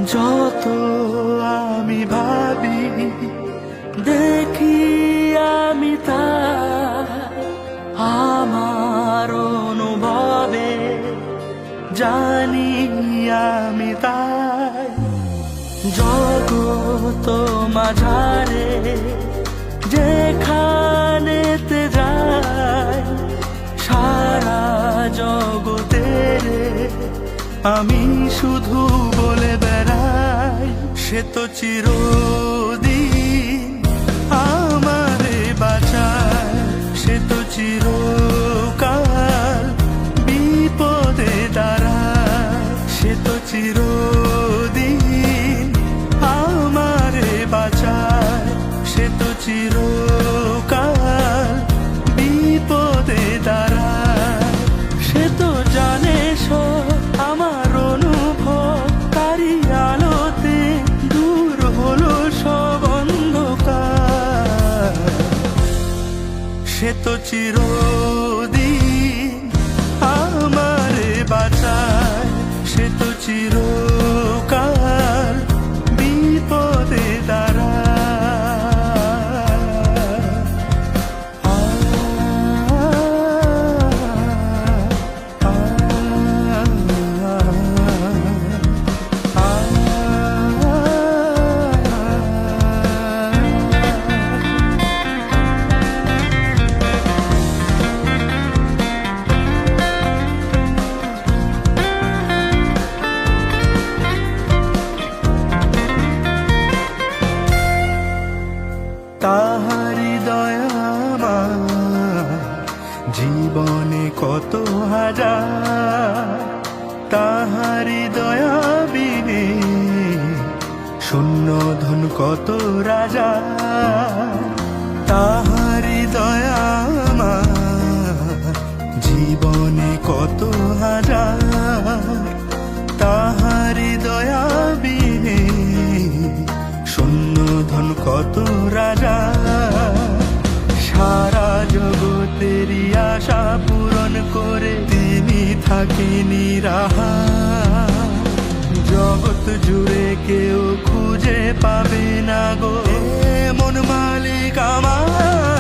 যত আমি ভাবি দেখি আমি তাই আমার অনুভবে জানি আমি তাই জগত মাঝারে যেখানেতে যাই সারা জগতের আমি শুধু বলে বেড়াই সে তো চিরদিন আমারে বাঁচায় সে তো চিরকাল বিপদে দাঁড়ায় সে তো চিরদিন আমারে বাঁচায় সে তো চিরকাল বিপদে দাঁড়ায় সে তো জানে সব আমার অনুভব তারি আলোতে দূর হলো সব অন্ধকার সে তো চিরদিন আমারে বাঁচায় সে তো চিরকাল বিপদে দাঁড়ায় তাহারি দয়া আমার জীবনে কত হাজার তাহারি দয়া বিনে শূন্য ধন কত রাজা তাহারি দয়া আমার জীবনে কত হাজার তাহারি দয়া বিনে শূন্য ধন কত রাজা সারা জগতেরই আশা পূরণ করে তিনি থাকেনি রাহা জগৎ জুড়ে কেউ খুঁজে পাবে না গো মন মালিক আমার